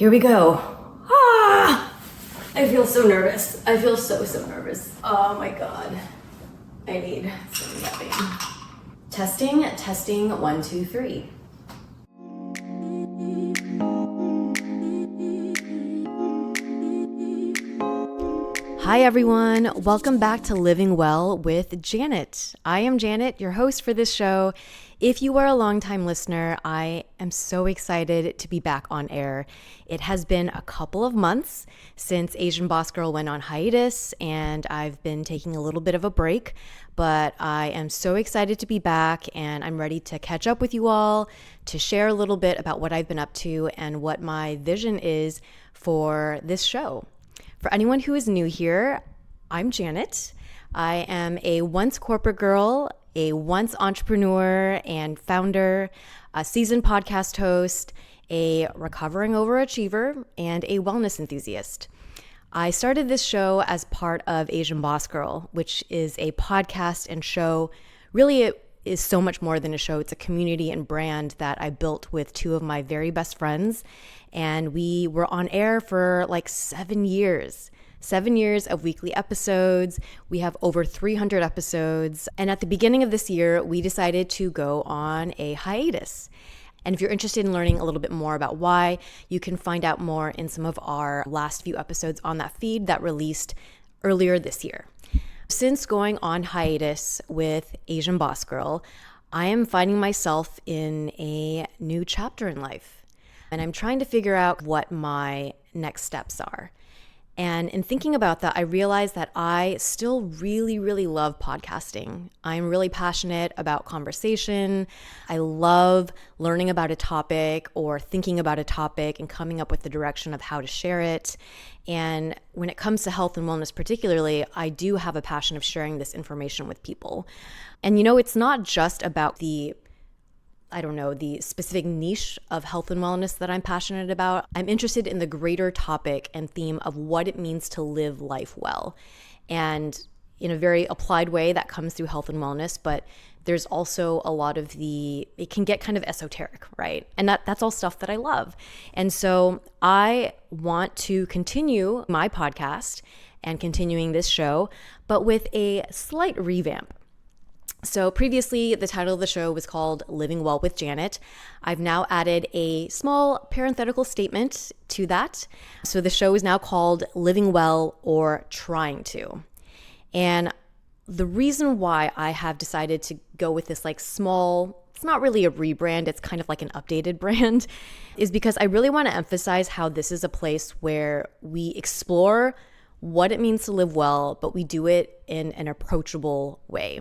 Here we go. I feel so nervous. I feel so nervous. Oh my God. I need some napping. Testing, 1, 2, 3. Hi everyone, welcome back to Living Well with Janet. I am Janet, your host for this show. If you are a longtime listener, I am so excited to be back on air. It has been a couple of months since AsianBossGirl went on hiatus, and I've been taking a little bit of a break, but I am so excited to be back, and I'm ready to catch up with you all, to share a little bit about what I've been up to and what my vision is for this show. For anyone who is new here, I'm Janet. I am a once corporate girl, a once entrepreneur and founder, a seasoned podcast host, a recovering overachiever, and a wellness enthusiast. I started this show as part of AsianBossGirl, which is a podcast and show. Really, it is so much more than a show. It's a community and brand that I built with two of my very best friends. And we were on air for like 7 years. 7 years of weekly episodes. We have over 300 episodes. And at the beginning of this year, we decided to go on a hiatus. And if you're interested in learning a little bit more about why, you can find out more in some of our last few episodes on that feed that released earlier this year. Since going on hiatus with AsianBossGirl, I am finding myself in a new chapter in life. And I'm trying to figure out what my next steps are. And in thinking about that, I realized that I still really love podcasting. I'm really passionate about conversation. I love learning about a topic or thinking about a topic and coming up with the direction of how to share it. And when it comes to health and wellness particularly, I do have a passion of sharing this information with people. And it's not just about the specific niche of health and wellness that I'm passionate about. I'm interested in the greater topic and theme of what it means to live life well. And in a very applied way, that comes through health and wellness, but there's also a lot of it can get kind of esoteric, right? And that's all stuff that I love. And so I want to continue my podcast and continuing this show, but with a slight revamp. So previously, the title of the show was called Living Well with Janet. I've now added a small parenthetical statement to that. So the show is now called Living Well or Trying to. And the reason why I have decided to go with this small, it's not really a rebrand, it's kind of like an updated brand, is because I really want to emphasize how this is a place where we explore what it means to live well, but we do it in an approachable way.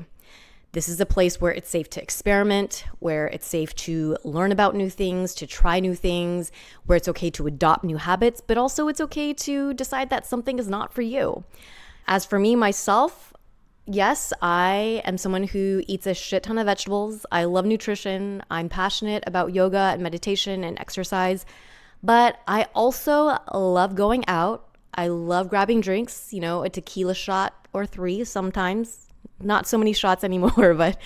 This is a place where it's safe to experiment, where it's safe to learn about new things, to try new things, where it's okay to adopt new habits, but also it's okay to decide that something is not for you. As for me, myself, yes, I am someone who eats a shit ton of vegetables. I love nutrition. I'm passionate about yoga and meditation and exercise, but I also love going out. I love grabbing drinks, a tequila shot or 3 sometimes. Not so many shots anymore, but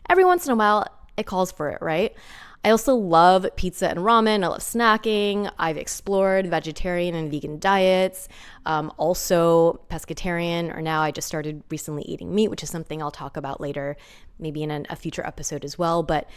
every once in a while it calls for it, right? I also love pizza and ramen. I love snacking. I've explored vegetarian and vegan diets, also pescatarian, or now I just started recently eating meat, which is something I'll talk about later, maybe in a future episode as well. But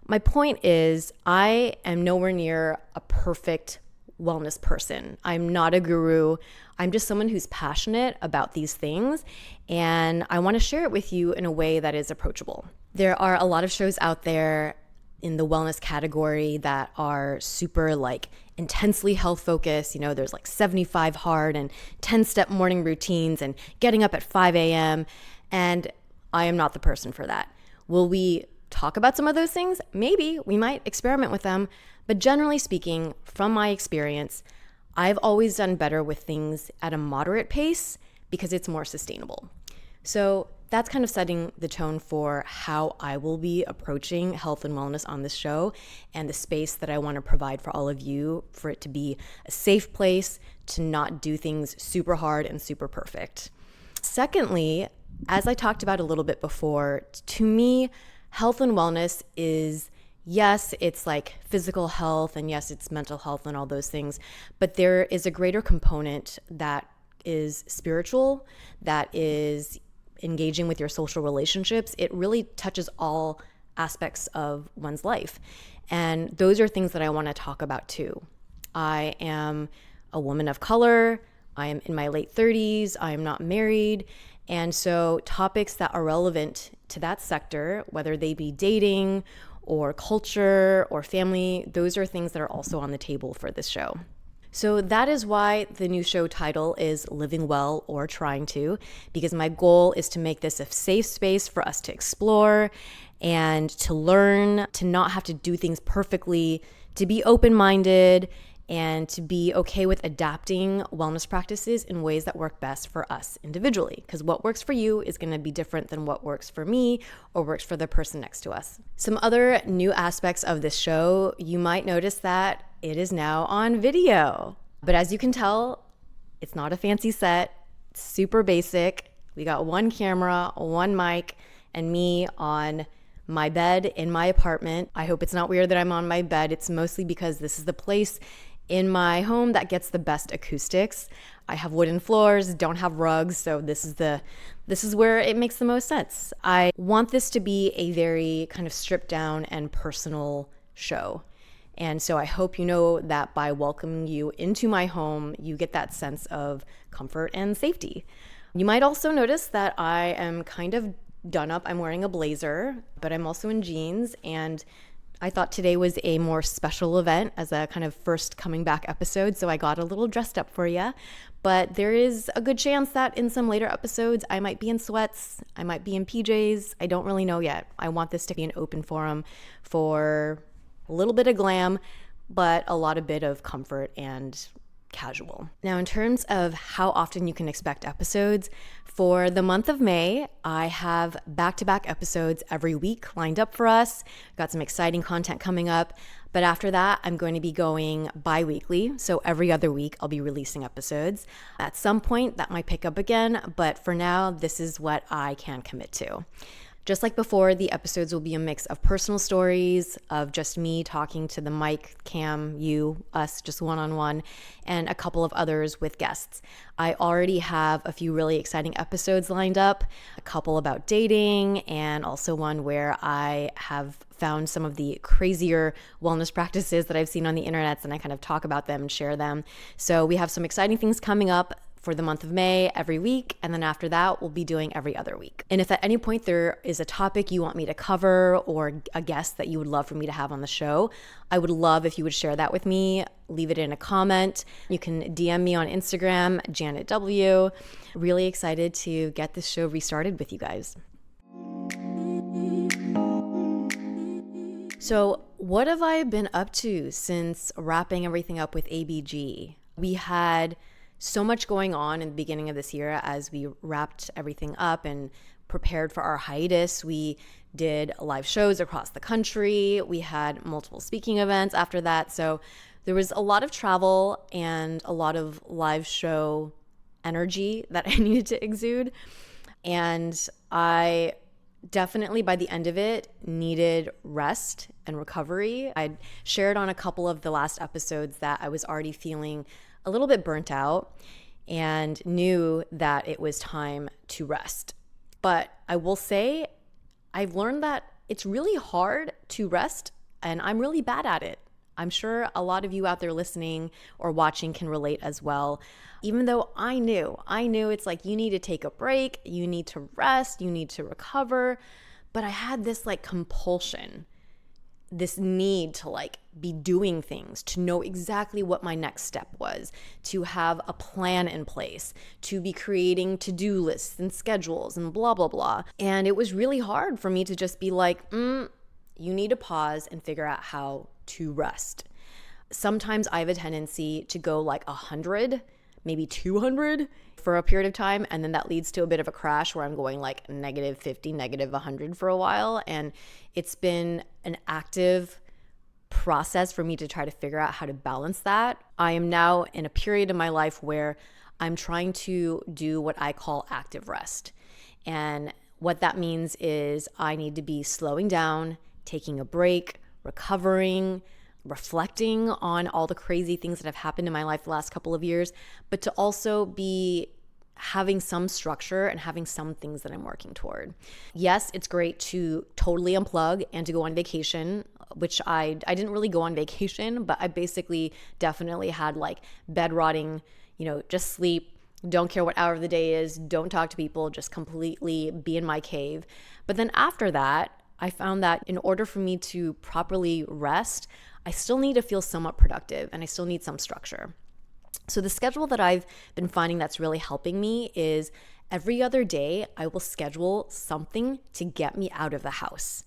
my point is I am nowhere near a perfect wellness person. I'm not a guru. I'm just someone who's passionate about these things, and I want to share it with you in a way that is approachable. There are a lot of shows out there in the wellness category that are super intensely health focused. There's 75 hard and 10-step morning routines and getting up at 5 a.m. And I am not the person for that. Will we talk about some of those things? Maybe. We might experiment with them. But generally speaking, from my experience, I've always done better with things at a moderate pace because it's more sustainable. So that's kind of setting the tone for how I will be approaching health and wellness on this show and the space that I want to provide for all of you, for it to be a safe place to not do things super hard and super perfect. Secondly, as I talked about a little bit before, to me, health and wellness is Yes, it's like physical health, and yes, it's mental health and all those things, but there is a greater component that is spiritual, that is engaging with your social relationships. It really touches all aspects of one's life. And those are things that I want to talk about too. I am a woman of color. I am in my late 30s. I am not married. And so topics that are relevant to that sector, whether they be dating or culture or family, those are things that are also on the table for this show. So that is why the new show title is Living Well or Trying to, because my goal is to make this a safe space for us to explore and to learn, to not have to do things perfectly, to be open-minded, and to be okay with adapting wellness practices in ways that work best for us individually. Because what works for you is going to be different than what works for me or works for the person next to us. Some other new aspects of this show, you might notice that it is now on video. But as you can tell, it's not a fancy set. It's super basic. We got one camera, one mic, and me on my bed in my apartment. I hope it's not weird that I'm on my bed. It's mostly because this is the place in my home that gets the best acoustics. I have wooden floors, don't have rugs, so this is where it makes the most sense. I want this to be a very kind of stripped down and personal show. And so I hope you know that by welcoming you into my home, you get that sense of comfort and safety. You might also notice that I am kind of done up. I'm wearing a blazer, but I'm also in jeans, and I thought today was a more special event as a kind of first coming back episode, so I got a little dressed up for you. But there is a good chance that in some later episodes, I might be in sweats, I might be in PJs. I don't really know yet. I want this to be an open forum for a little bit of glam, but a lot of bit of comfort and casual. Now, in terms of how often you can expect episodes, for the month of May, I have back-to-back episodes every week lined up for us. Got some exciting content coming up. But after that, I'm going to be going bi-weekly. So every other week, I'll be releasing episodes. At some point, that might pick up again. But for now, this is what I can commit to. Just like before, the episodes will be a mix of personal stories, of just me talking to the mic, cam, you, us, just one-on-one, and a couple of others with guests. I already have a few really exciting episodes lined up, a couple about dating, and also one where I have found some of the crazier wellness practices that I've seen on the internet, and I kind of talk about them and share them. So we have some exciting things coming up for the month of May every week, and then after that we'll be doing every other week. And if at any point there is a topic you want me to cover or a guest that you would love for me to have on the show, I would love if you would share that with me. Leave it in a comment. You can DM me on Instagram, Janet W. Really excited to get this show restarted with you guys. So what have I been up to since wrapping everything up with ABG? We had so much going on in the beginning of this year as we wrapped everything up and prepared for our hiatus. We did live shows across the country. We had multiple speaking events after that. So there was a lot of travel and a lot of live show energy that I needed to exude. And I definitely, by the end of it, needed rest and recovery. I'd shared on a couple of the last episodes that I was already feeling a little bit burnt out and knew that it was time to rest. But I will say, I've learned that it's really hard to rest, and I'm really bad at it. I'm sure a lot of you out there listening or watching can relate as well. Even though I knew it's like you need to take a break, you need to rest, you need to recover. But I had this like compulsion, this need to like be doing things, to know exactly what my next step was, to have a plan in place, to be creating to-do lists and schedules and blah, blah, blah. And it was really hard for me to just be like, you need to pause and figure out how to rest. Sometimes I have a tendency to go like 100, maybe 200 for a period of time. And then that leads to a bit of a crash where I'm going like -50, -100 for a while. And it's been an active process for me to try to figure out how to balance that. I am now in a period in my life where I'm trying to do what I call active rest. And what that means is I need to be slowing down, taking a break, recovering, reflecting on all the crazy things that have happened in my life the last couple of years, but to also be having some structure and having some things that I'm working toward. Yes, it's great to totally unplug and to go on vacation, which I didn't really go on vacation, but I basically definitely had like bed rotting, just sleep, don't care what hour of the day is, don't talk to people, just completely be in my cave. But then after that, I found that in order for me to properly rest, I still need to feel somewhat productive and I still need some structure. So the schedule that I've been finding that's really helping me is every other day, I will schedule something to get me out of the house.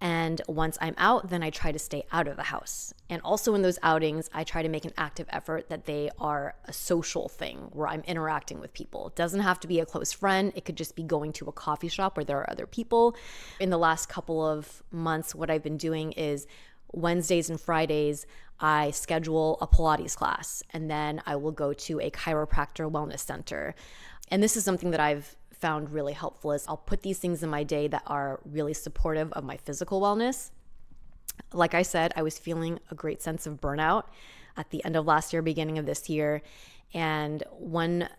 And once I'm out, then I try to stay out of the house. And also in those outings, I try to make an active effort that they are a social thing where I'm interacting with people. It doesn't have to be a close friend. It could just be going to a coffee shop where there are other people. In the last couple of months, what I've been doing is Wednesdays and Fridays, I schedule a Pilates class, and then I will go to a chiropractor wellness center. And this is something that I've found really helpful is I'll put these things in my day that are really supportive of my physical wellness. Like I said, I was feeling a great sense of burnout at the end of last year, beginning of this year. And one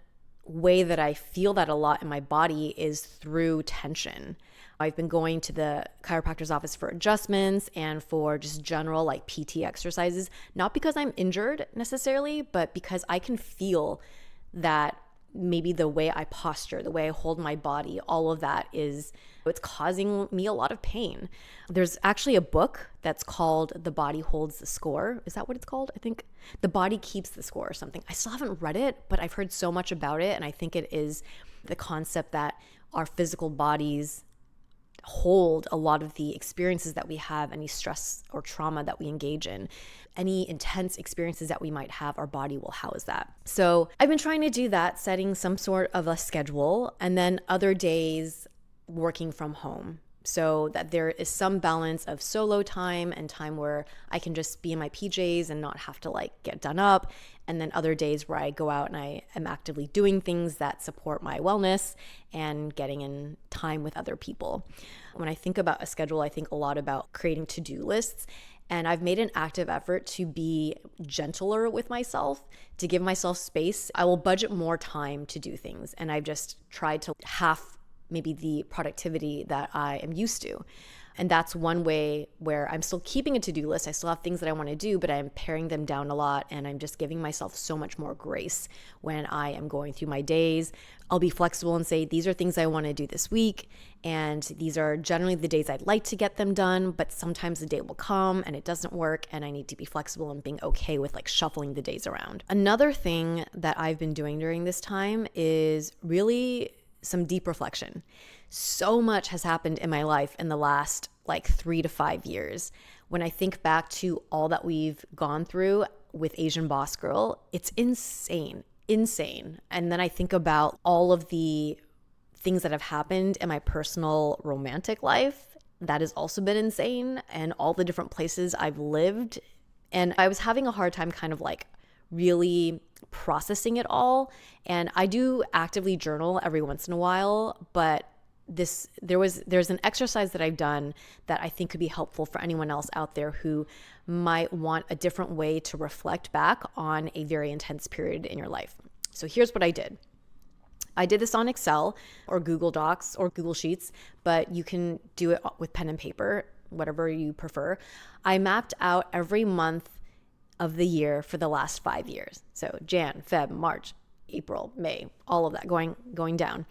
way that I feel that a lot in my body is through tension. I've been going to the chiropractor's office for adjustments and for just general like PT exercises, not because I'm injured necessarily, but because I can feel that maybe the way I posture, the way I hold my body, all of that it's causing me a lot of pain. There's actually a book that's called The Body Holds the Score. Is that what it's called? I think The Body Keeps the Score or something. I still haven't read it, but I've heard so much about it. And I think it is the concept that our physical bodies hold a lot of the experiences that we have, any stress or trauma that we engage in, any intense experiences that we might have, our body will house that. So I've been trying to do that, setting some sort of a schedule, and then other days working from home, so that there is some balance of solo time and time where I can just be in my PJs and not have to like get done up. And then other days where I go out and I am actively doing things that support my wellness and getting in time with other people. When I think about a schedule, I think a lot about creating to-do lists. And I've made an active effort to be gentler with myself, to give myself space. I will budget more time to do things. And I've just tried to half maybe the productivity that I am used to. And that's one way where I'm still keeping a to-do list. I still have things that I want to do, but I'm paring them down a lot. And I'm just giving myself so much more grace when I am going through my days. I'll be flexible and say, these are things I want to do this week. And these are generally the days I'd like to get them done. But sometimes the day will come and it doesn't work. And I need to be flexible and being okay with like shuffling the days around. Another thing that I've been doing during this time is really some deep reflection. So much has happened in my life in the last like 3 to 5 years. When I think back to all that we've gone through with AsianBossGirl, it's insane. And then I think about all of the things that have happened in my personal romantic life. That has also been insane, and all the different places I've lived. And I was having a hard time kind of like really processing it all. And I do actively journal every once in a while, but there's an exercise that I've done that I think could be helpful for anyone else out there who might want a different way to reflect back on a very intense period in your life. So here's what I did. I did this on Excel or Google Docs or Google Sheets, but you can do it with pen and paper, whatever you prefer. I mapped out every month of the year for the last 5 years. So Jan, Feb, March, April, May, all of that going down.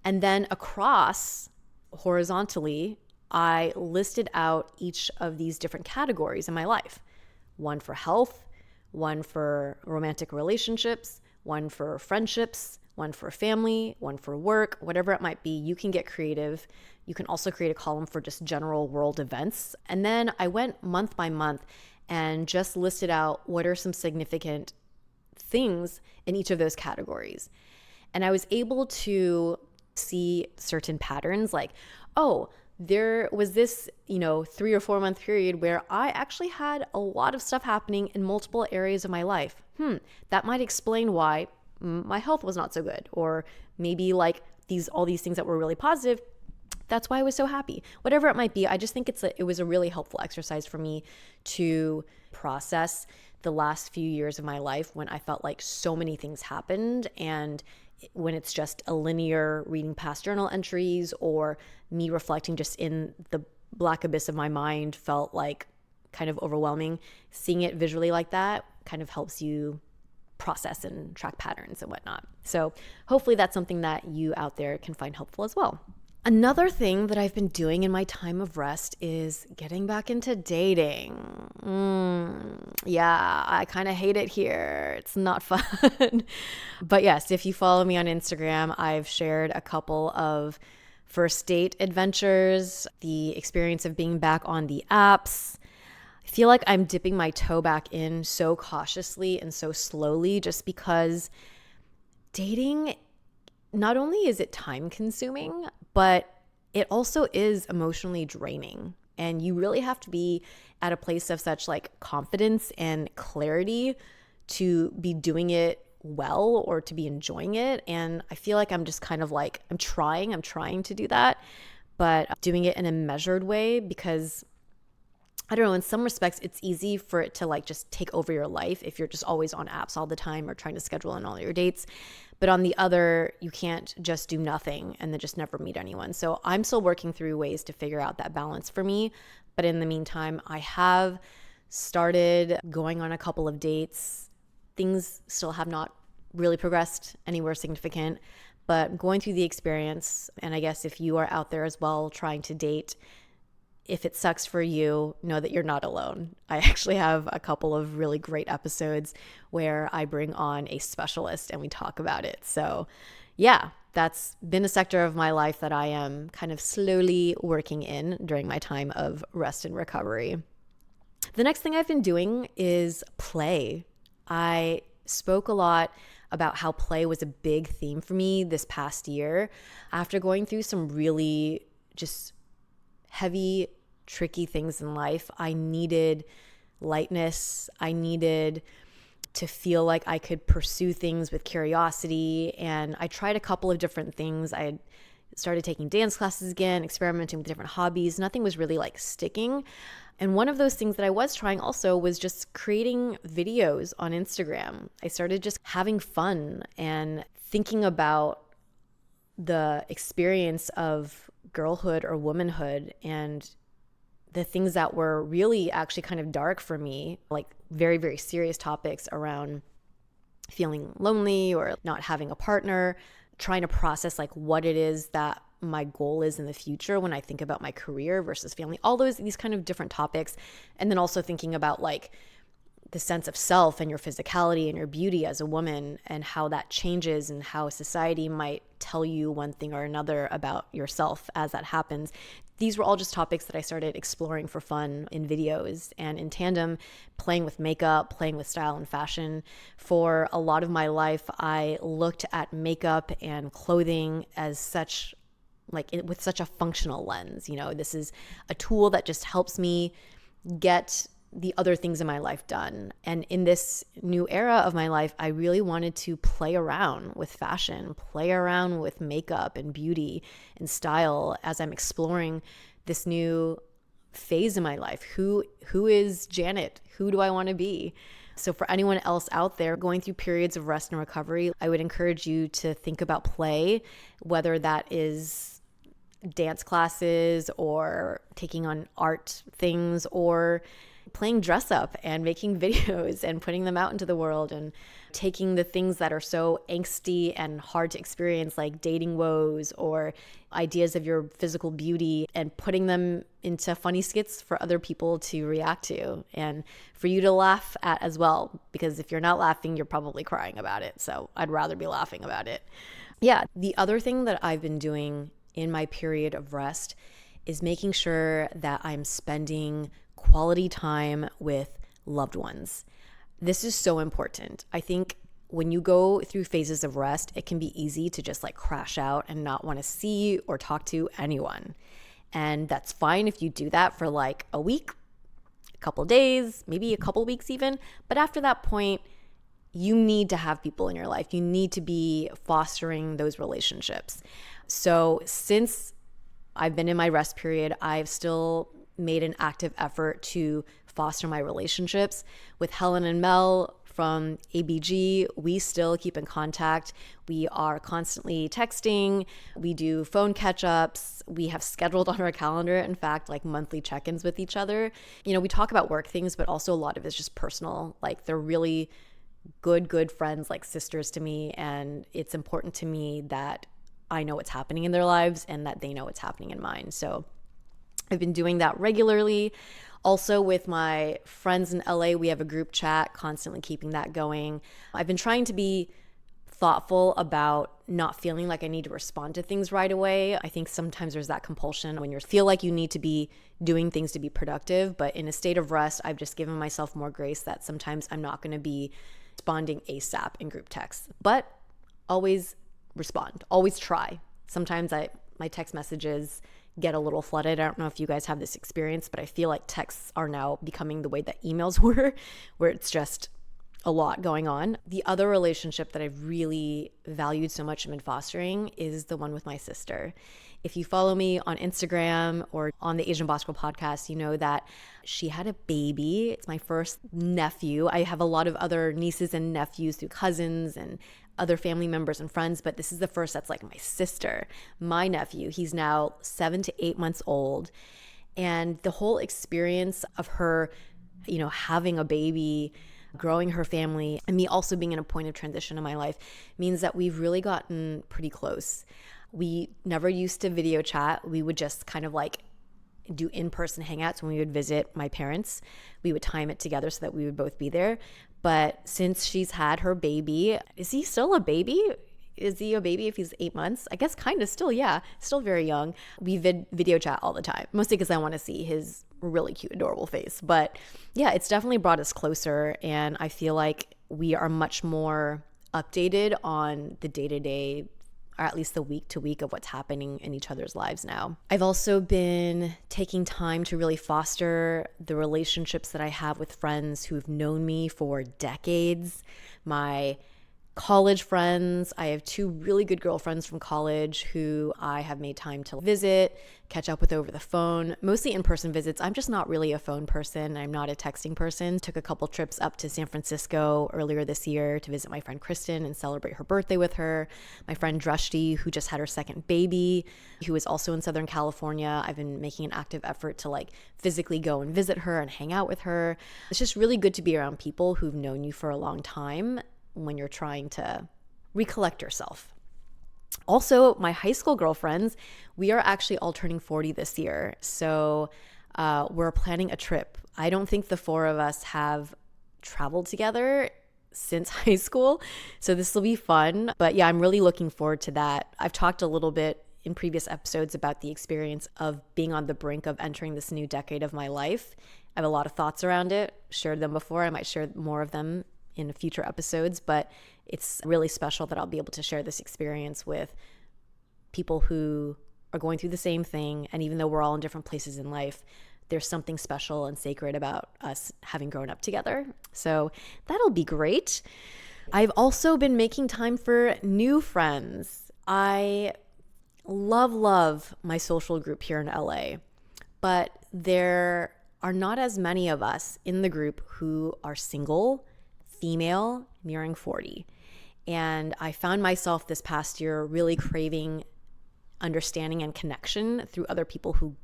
And then across horizontally, I listed out each of these different categories in my life. One for health, one for romantic relationships, one for friendships, one for family, one for work, whatever it might be. You can get creative. You can also create a column for just general world events. And then I went month by month and just listed out what are some significant things in each of those categories. And I was able to see certain patterns like, oh, there was this, 3 or 4 month period where I actually had a lot of stuff happening in multiple areas of my life. That might explain why my health was not so good, or maybe like all these things that were really positive, that's why I was so happy. Whatever it might be, I just think it was a really helpful exercise for me to process the last few years of my life when I felt like so many things happened, and when it's just a linear reading past journal entries or me reflecting just in the black abyss of my mind felt like kind of overwhelming. Seeing it visually like that kind of helps you process and track patterns and whatnot. So hopefully that's something that you out there can find helpful as well. Another thing that I've been doing in my time of rest is getting back into dating. Yeah, I kind of hate it here. It's not fun. But yes, if you follow me on Instagram, I've shared a couple of first date adventures, the experience of being back on the apps. I feel like I'm dipping my toe back in so cautiously and so slowly just because dating, not only is it time consuming, but it also is emotionally draining. And you really have to be at a place of such like confidence and clarity to be doing it well or to be enjoying it. And I feel like I'm just kind of like, I'm trying to do that, but doing it in a measured way because I don't know, in some respects, it's easy for it to like just take over your life if you're just always on apps all the time or trying to schedule in all your dates. But on the other, you can't just do nothing and then just never meet anyone. So I'm still working through ways to figure out that balance for me. But in the meantime, I have started going on a couple of dates. Things still have not really progressed anywhere significant, but going through the experience. And I guess if you are out there as well trying to date, if it sucks for you, know that you're not alone. I actually have a couple of really great episodes where I bring on a specialist and we talk about it. So yeah, that's been a sector of my life that I am kind of slowly working in during my time of rest and recovery. The next thing I've been doing is play. I spoke a lot about how play was a big theme for me this past year after going through some really just heavy, tricky things in life. I needed lightness. I needed to feel like I could pursue things with curiosity. And I tried a couple of different things. I had started taking dance classes again, experimenting with different hobbies. Nothing was really like sticking. And one of those things that I was trying also was just creating videos on Instagram. I started just having fun and thinking about the experience of girlhood or womanhood and the things that were really actually kind of dark for me, like very, very serious topics around feeling lonely or not having a partner, trying to process like what it is that my goal is in the future when I think about my career versus family, all these kind of different topics. And then also thinking about like the sense of self and your physicality and your beauty as a woman and how that changes and how society might tell you one thing or another about yourself as that happens. These were all just topics that I started exploring for fun in videos and in tandem, playing with makeup, playing with style and fashion. For a lot of my life, I looked at makeup and clothing as such, like with such a functional lens. You know, this is a tool that just helps me get the other things in my life done. And in this new era of my life, I really wanted to play around with fashion, play around with makeup and beauty and style as I'm exploring this new phase in my life. Who is Janet? Who do I want to be? So for anyone else out there going through periods of rest and recovery, I would encourage you to think about play, whether that is dance classes or taking on art things or playing dress up and making videos and putting them out into the world and taking the things that are so angsty and hard to experience, like dating woes or ideas of your physical beauty, and putting them into funny skits for other people to react to and for you to laugh at as well. Because if you're not laughing, you're probably crying about it. So I'd rather be laughing about it. Yeah. The other thing that I've been doing in my period of rest is making sure that I'm spending quality time with loved ones. This is so important. I think when you go through phases of rest, it can be easy to just like crash out and not want to see or talk to anyone. And that's fine if you do that for like a week, a couple of days, maybe a couple of weeks even. But after that point, you need to have people in your life. You need to be fostering those relationships. So since I've been in my rest period. I've still made an active effort to foster my relationships with Helen and Mel from ABG. We still keep in contact. We are constantly texting. We do phone catch-ups. We have scheduled on our calendar, in fact, like monthly check-ins with each other. We talk about work things, but also a lot of it's just personal. Like, they're really good friends, like sisters to me. And it's important to me that I know what's happening in their lives and that they know what's happening in mine. So I've been doing that regularly. Also, with my friends in LA, we have a group chat, constantly keeping that going. I've been trying to be thoughtful about not feeling like I need to respond to things right away. I think sometimes there's that compulsion when you feel like you need to be doing things to be productive, but in a state of rest, I've just given myself more grace that sometimes I'm not going to be responding ASAP in group texts, but always respond, always try. Sometimes my text messages get a little flooded. I don't know if you guys have this experience, but I feel like texts are now becoming the way that emails were, where it's just a lot going on. The other relationship that I've really valued so much and been fostering is the one with my sister. If you follow me on Instagram or on the AsianBossGirl podcast, you know that she had a baby. It's my first nephew. I have a lot of other nieces and nephews through cousins and other family members and friends, but this is the first that's like my sister, my nephew. He's now 7 to 8 months old. And the whole experience of her, having a baby, growing her family, and me also being in a point of transition in my life means that we've really gotten pretty close. We never used to video chat. We would just kind of like do in-person hangouts when we would visit my parents. We would time it together so that we would both be there. But since she's had her baby, is he still a baby? Is he a baby if he's 8 months? I guess kind of still, yeah. Still very young. We video chat all the time, mostly because I want to see his really cute, adorable face. But yeah, it's definitely brought us closer. And I feel like we are much more updated on the day-to-day, or at least the week to week of what's happening in each other's lives now. I've also been taking time to really foster the relationships that I have with friends who've known me for decades. My college friends, I have 2 really good girlfriends from college who I have made time to visit, catch up with over the phone, mostly in-person visits. I'm just not really a phone person. I'm not a texting person. Took a couple trips up to San Francisco earlier this year to visit my friend Kristen and celebrate her birthday with her. My friend Drashti, who just had her second baby, who is also in Southern California. I've been making an active effort to like physically go and visit her and hang out with her. It's just really good to be around people who've known you for a long time when you're trying to recollect yourself. Also, my high school girlfriends, we are actually all turning 40 this year. So we're planning a trip. I don't think the 4 of us have traveled together since high school. So this will be fun. But yeah, I'm really looking forward to that. I've talked a little bit in previous episodes about the experience of being on the brink of entering this new decade of my life. I have a lot of thoughts around it, shared them before. I might share more of them in future episodes, but it's really special that I'll be able to share this experience with people who are going through the same thing. And even though we're all in different places in life, there's something special and sacred about us having grown up together. So that'll be great. I've also been making time for new friends. I love my social group here in LA, but there are not as many of us in the group who are single, female, nearing 40. And I found myself this past year really craving understanding and connection through other people who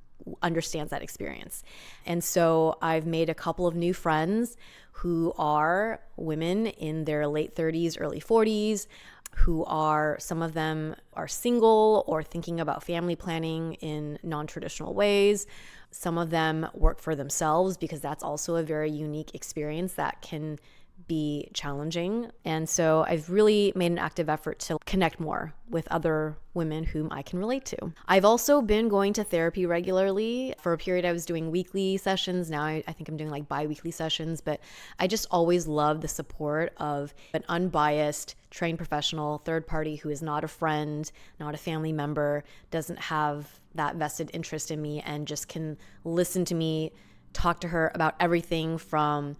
understands that experience. And so I've made a couple of new friends who are women in their late 30s, early 40s, who are, some of them are single or thinking about family planning in non-traditional ways. Some of them work for themselves because that's also a very unique experience that can be challenging. And so I've really made an active effort to connect more with other women whom I can relate to. I've also been going to therapy regularly. For a period, I was doing weekly sessions. Now I think I'm doing like bi-weekly sessions, but I just always love the support of an unbiased, trained professional, third party who is not a friend, not a family member, doesn't have that vested interest in me, and just can listen to me, talk to her about everything from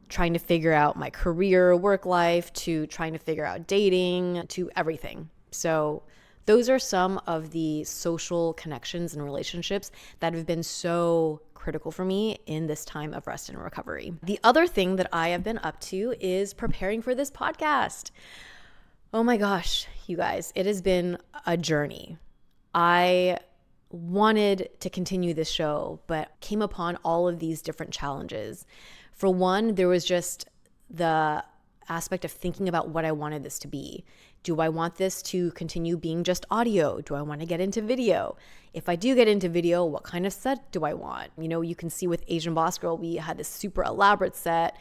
trying to figure out my career, work life, to trying to figure out dating, to everything. So Those are some of the social connections and relationships that have been so critical for me in this time of rest and recovery. The other thing that I have been up to is preparing for this podcast. Oh my gosh, you guys, it has been a journey. I wanted to continue this show, but came upon all of these different challenges. For one, there was just the aspect of thinking about what I wanted this to be. Do I want this to continue being just audio? Do I want to get into video? If I do get into video, what kind of set do I want? You know, you can see with AsianBossGirl, we had this super elaborate set,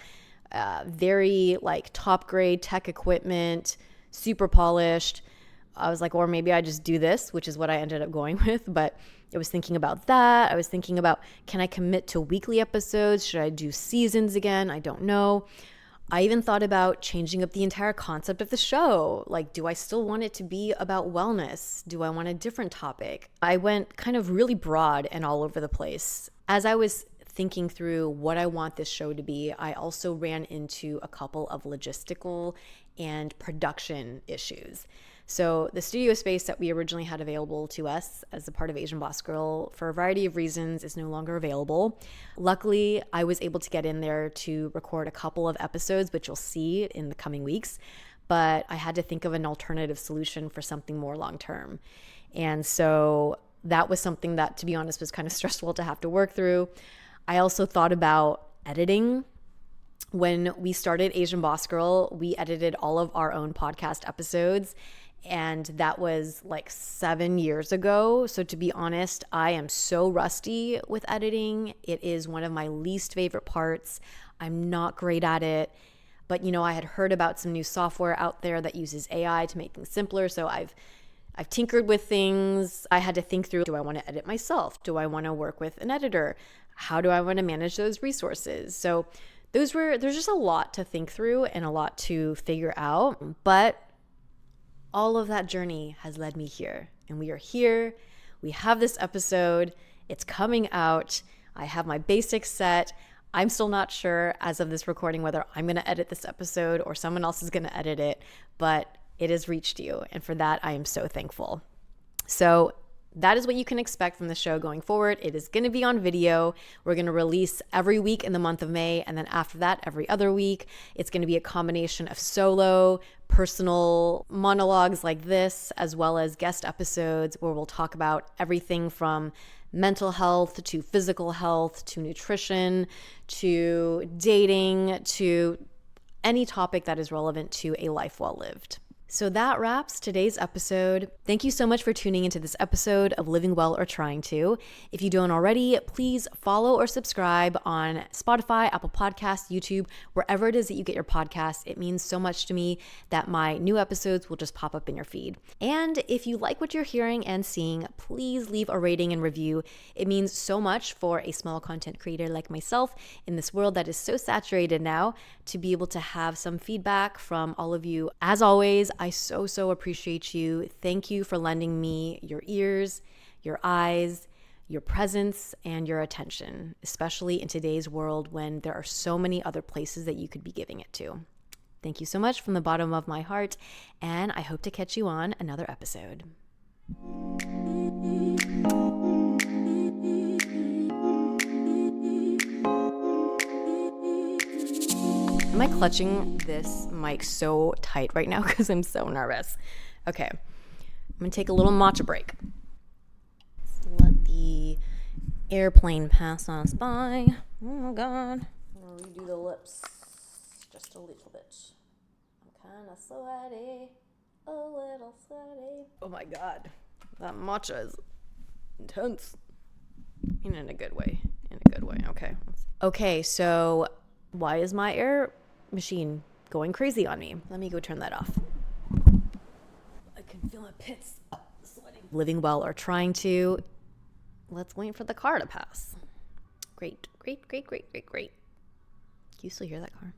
very like top grade tech equipment, super polished. I was like, or maybe I just do this, which is what I ended up going with. But I was thinking about that. I was thinking about, can I commit to weekly episodes? Should I do seasons again? I don't know. I even thought about changing up the entire concept of the show. Like, do I still want it to be about wellness? Do I want a different topic? I went kind of really broad and all over the place. As I was thinking through what I want this show to be, I also ran into a couple of logistical and production issues. So the studio space that we originally had available to us as a part of AsianBossGirl, for a variety of reasons, is no longer available. Luckily, I was able to get in there to record a couple of episodes, which you'll see in the coming weeks. But I had to think of an alternative solution for something more long-term. And so that was something that, to be honest, was kind of stressful to have to work through. I also thought about editing. When we started AsianBossGirl, we edited all of our own podcast episodes. And that was like 7 years ago. So to be honest, I am so rusty with editing. It is one of my least favorite parts. I'm not great at it. But, you know, I had heard about some new software out there that uses AI to make things simpler. So I've tinkered with things. I had to think through, do I want to edit myself? Do I want to work with an editor? How do I want to manage those resources? So there's just a lot to think through and a lot to figure out. But all of that journey has led me here, and we are here. We have this episode. It's coming out. I have my basics set. I'm still not sure as of this recording whether I'm going to edit this episode or someone else is going to edit it, but it has reached you. And for that, I am so thankful. So that is what you can expect from the show going forward. It is going to be on video. We're going to release every week in the month of May. And then after that, every other week. It's going to be a combination of solo, personal monologues like this, as well as guest episodes where we'll talk about everything from mental health to physical health to nutrition to dating to any topic that is relevant to a life well lived. So that wraps today's episode. Thank you so much for tuning into this episode of Living Well or Trying to. If you don't already, please follow or subscribe on Spotify, Apple Podcasts, YouTube, wherever it is that you get your podcasts. It means so much to me that my new episodes will just pop up in your feed. And if you like what you're hearing and seeing, please leave a rating and review. It means so much for a small content creator like myself in this world that is so saturated now to be able to have some feedback from all of you. As always, I so appreciate you. Thank you for lending me your ears, your eyes, your presence, and your attention, especially in today's world when there are so many other places that you could be giving it to. Thank you so much from the bottom of my heart, and I hope to catch you on another episode. Am I clutching this mic so tight right now because I'm so nervous? Okay, I'm gonna take a little matcha break. Let the airplane pass us by. Oh my God. I'm gonna redo the lips just a little bit. I'm kind of sweaty, a little sweaty. Oh my God, that matcha is intense. In a good way, Okay, so why is my air machine going crazy on me? Let me go turn that off. I can feel my pits sweating. Living well or trying to. Let's wait for the car to pass. Great. Can you still hear that car?